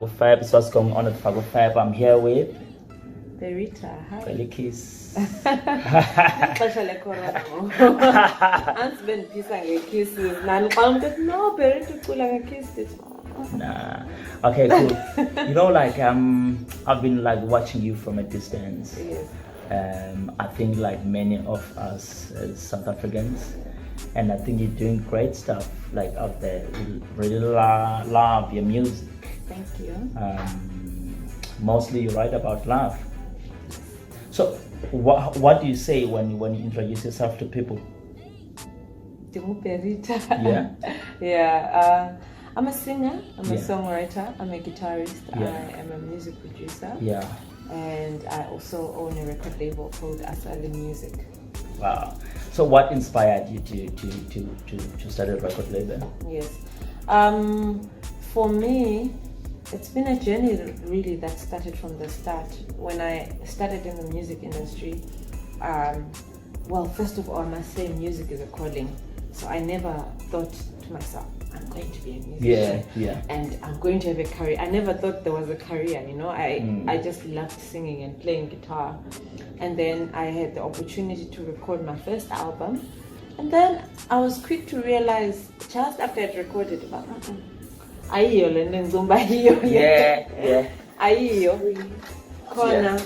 Fab is what's going on at Fago Fab. I'm here with Berita. Hi. Ndicel'ikiss. Xesha le-corona. Ansibe ndiphisa nge-kisses. Nani xa umntu ethi, no, Berita ucula nge-kiss. Nah. Okay, cool. You know, like I've been like watching you from a distance. Yes. I think like many of us as South Africans, and I think you're doing great stuff like out there. Really love your music. Thank you. Mostly you write about love. So what do you say when you introduce yourself to people? Berita. Yeah. Yeah. I'm a singer, I'm a Yeah. songwriter, I'm a guitarist, Yeah. I am a music producer. Yeah. And I also own a record label called Acclaimed Music. Wow. So what inspired you to start a record label? Yes. For me, it's been a journey really that started from the start. When I started in the music industry, well, first of all, I must say music is a calling. So I never thought to myself, I'm going to be a musician. Yeah. And I'm going to have a career. I never thought there was a career, you know. I just loved singing and playing guitar. And then I had the opportunity to record my first album. And then I was quick to realize, just after I'd recorded, ayiyo le nto ngizomba yiyo le. Yeah. Ayiyo khona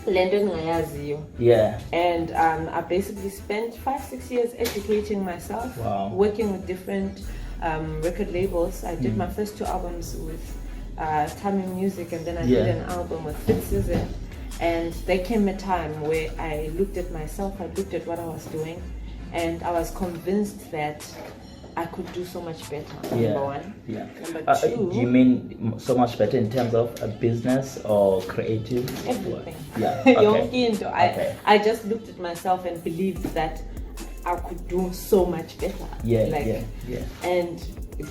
le nto endingayaziyo. Yeah. And I basically spent 5-6 years educating myself. Wow. Working with different record labels. I did my first 2 albums with Tamil Music, and then I did an album with Fifth Season. And there came a time where I looked at myself, I looked at what I was doing, and I was convinced that I could do so much better. Number one. Yeah. Number two. Do you mean so much better in terms of a business or creative? Everything. Yeah. Okay. Okay. I just looked at myself and believed that I could do so much better. Yeah. And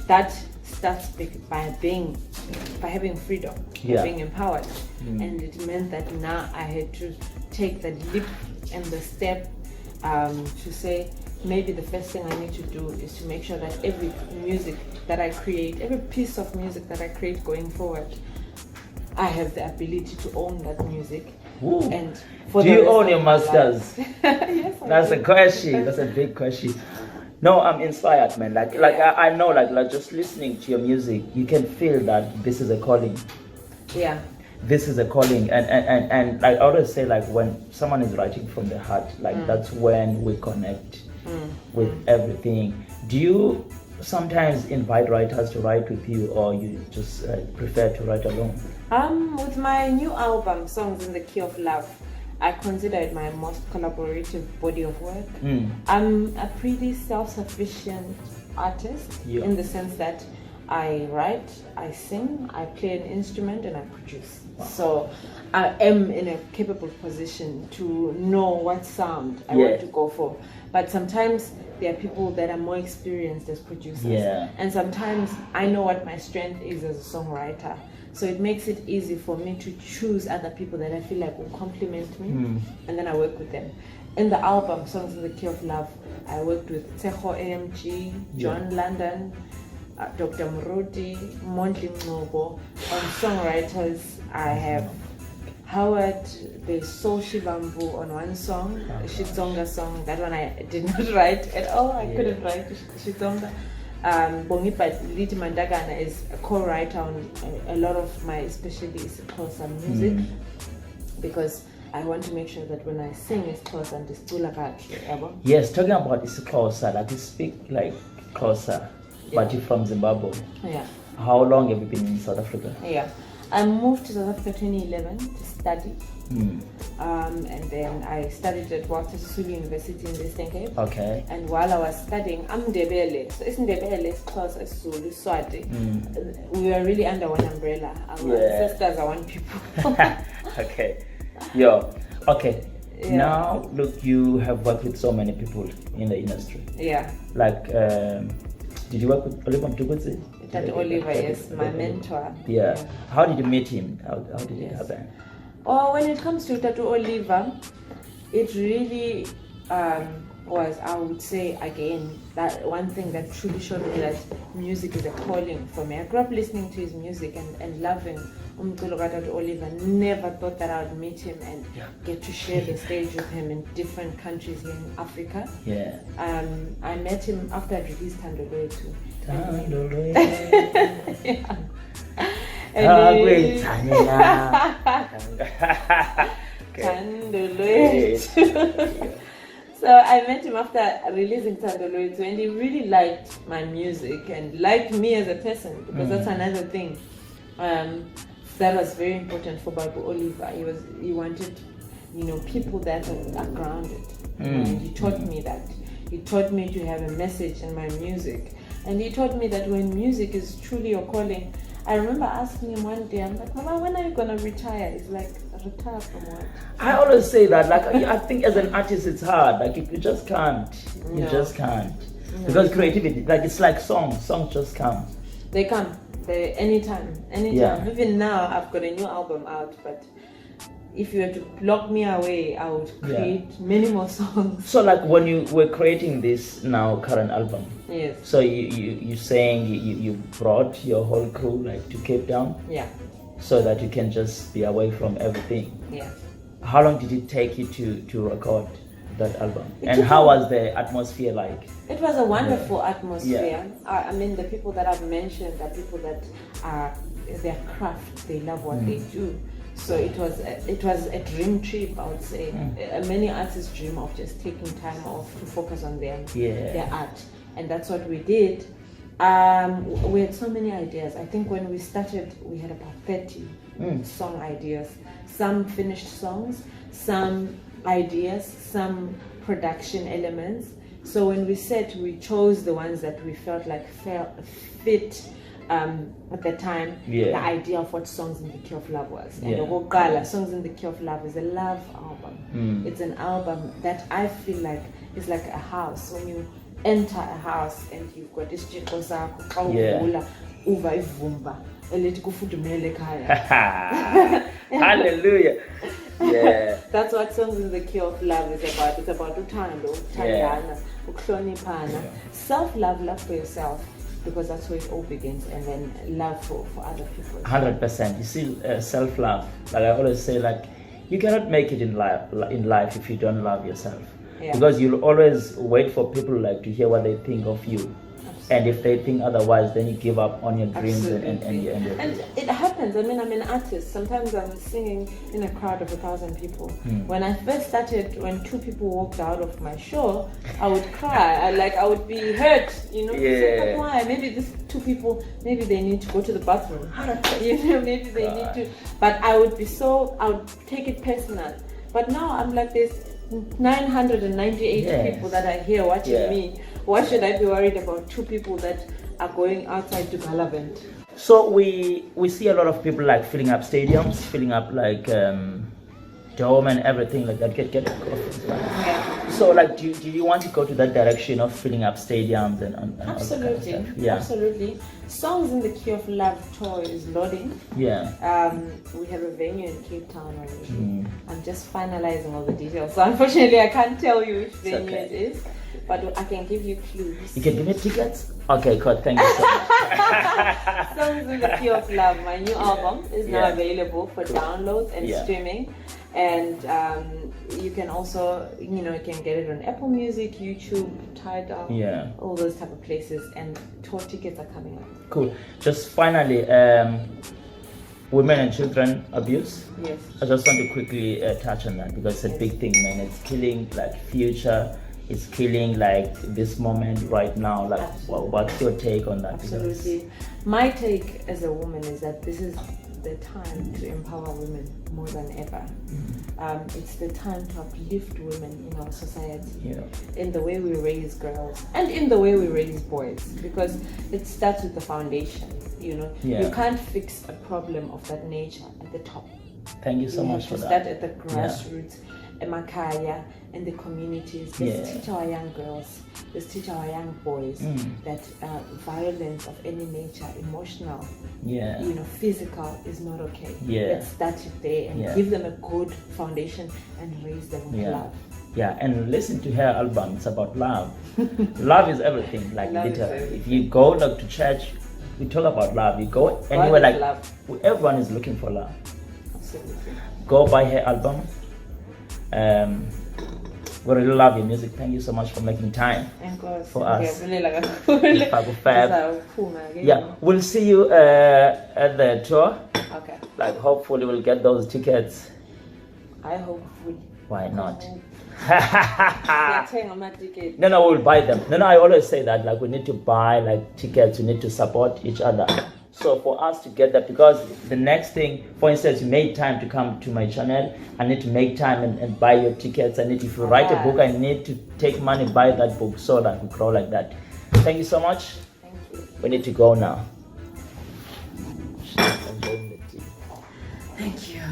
that starts by having freedom, by being empowered. And it meant that now I had to take the leap and the step to say, maybe the first thing I need to do is to make sure that every music that I create, every piece of music that I create going forward, I have the ability to own that music. Ooh. And for do you own your masters? Yes, That's a question. That's a big question. No, I'm inspired, man. Like I know, like just listening to your music, you can feel that this is a calling. Yeah. This is a calling, and I always say, like, when someone is writing from the heart, like that's when we connect with everything. Do you sometimes invite writers to write with you, or you just prefer to write alone? With my new album, Songs in the Key of Love, I consider it my most collaborative body of work. I'm a pretty self-sufficient artist in the sense that I write, I sing, I play an instrument, and I produce. Wow. So I am in a capable position to know what sound I want to go for. But sometimes there are people that are more experienced as producers. Yeah. And sometimes I know what my strength is as a songwriter. So it makes it easy for me to choose other people that I feel like will complement me, and then I work with them. In the album, Songs in the Key of Love, I worked with Tseho AMG, John London, Dr. Murudi, Mondli Mnobo. On songwriters, I have Howard, there's Soul Shibambu on one song, a Shitsonga song. That one I did not write at all. I couldn't write Shitsonga. Bongipa Liti Mandagana is a co-writer on a lot of my, especially Xhosa music, because I want to make sure that when I sing it's Xhosa and it's Xhosa. Yes, talking about Xhosa, like you speak like Xhosa, but you're from Zimbabwe. Yeah. How long have you been in South Africa? Yeah. I moved to South Africa 2011 to study. And then I studied at Walter Sisulu University in the Western Cape. Okay. And while I was studying, I'm Ndebele. So it's Ndebele, Xhosa, Zulu, Swati. We were really under one umbrella. Our ancestors are one people. Okay. Okay. Yeah. Now, look, you have worked with so many people in the industry. Yeah. Like, did you work with Oliver Mtukudzi? That Oliver, yes, my mentor. Yeah. How did you meet him? How did it happen? Oh, when it comes to Tatu Oliver, it really was, I would say again, that one thing that truly showed me that music is a calling for me. I grew up listening to his music and loving Oliver. Never thought that I would meet him and get to share the stage with him in different countries here in Africa. Yeah. I met him after I released Thandolwethu. Yeah. Thandolwethu. So I met him after releasing Thandolwethu, and he really liked my music and liked me as a person, because that's another thing that was very important for Babu Oliver. He wanted, people that are grounded, and he taught me that. He taught me to have a message in my music, and he taught me that when music is truly your calling. I remember asking him one day, I'm like, Mama, when are you gonna retire? He's like, retire from what? I always say that, like, I think as an artist it's hard, like you just can't. You just can't. No. Because creativity, like, it's like songs just come. They come, anytime. Yeah. Even now I've got a new album out, but if you were to lock me away, I would create many more songs. So like when you were creating this now current album, yes. So you saying you brought your whole crew like to Cape Town? Yeah. So that you can just be away from everything. Yeah. How long did it take you to record that album? And how was the atmosphere like? It was a wonderful atmosphere. I mean, the people that I've mentioned are people that are their craft, they love what they do. So it was a dream trip, I would say. Many artists dream of just taking time off to focus on their art, and that's what we did. We had so many ideas. I think when we started, we had about 30 song ideas. Some finished songs, some ideas, some production elements. So when we said, we chose the ones that we felt like fit. At the time, the idea of what Songs in the Key of Love was. And Ogala, Songs in the Key of Love is a love album. It's an album that I feel like is like a house. When you enter a house and you've got this Hallelujah. Yeah. That's what Songs in the Key of Love is about. It's about uthando, uthandana, ukuhloniphana, self-love, love for yourself. Because that's where it all begins, and then love for other people. 100%. You see, self-love. Like I always say, like you cannot make it in life if you don't love yourself. Yeah. Because you'll always wait for people like to hear what they think of you. And if they think otherwise, then you give up on your dreams and it happens. I mean, I'm an artist. Sometimes I'm singing in a crowd of 1,000 people. When I first started, when 2 people walked out of my show, I would cry. I would be hurt, So, but why? Maybe these 2 people, maybe they need to go to the bathroom. Maybe they need to. But I would take it personal. But now I'm like, there's 998 people that are here watching me. Why should I be worried about 2 people that are going outside to Galavant? So we see a lot of people like filling up stadiums, filling up like dome and everything like that. Get it. Yeah. So like, do you want to go to that direction of filling up stadiums and absolutely, all that kind of stuff? Yeah. Absolutely. Songs in the Key of Love tour is loading. Yeah. We have a venue in Cape Town already. I'm just finalizing all the details. So unfortunately, I can't tell you which venue it is. But I can give you clues. You can give me tickets? Okay, cool. Thank you so much. Songs in the Key of Love, my new album, is now available for download and streaming. And you can also, you can get it on Apple Music, YouTube, Tidal, all those type of places. And tour tickets are coming up. Cool. Just finally, women and children abuse. Yes. I just want to quickly touch on that because it's a big thing, man. It's killing like future. It's killing like this moment right now. Like, what's your take on that? Absolutely. My take as a woman is that this is the time to empower women more than ever. It's the time to uplift women in our society, in the way we raise girls and in the way we raise boys, because it starts with the foundation. You can't fix a problem of that nature at the top. Thank you so much for that. Start at the grassroots. Emakaya and the communities. Let's teach our young girls, let's teach our young boys that violence of any nature, emotional, physical, is not okay. Let's start it there and give them a good foundation and raise them with love. Yeah, and listen to her album. It's about love. Love is everything. Like Love is literally, everything. if you go like to church, we talk about love. You go anywhere, God is like love. everyone is looking for love. Absolutely. Go buy her album. We really love your music. Thank you so much for making time for us. Yeah, we'll see you at the tour. Okay. Like hopefully we'll get those tickets. I hope we. Why not? Ticket. No, we'll buy them. No, I always say that like we need to buy like tickets. We need to support each other. So for us to get that, because the next thing, for instance, you made time to come to my channel. I need to make time and buy your tickets. If you write a book, I need to take money, buy that book, so that we grow like that. Thank you so much. Thank you. We need to go now. Thank you.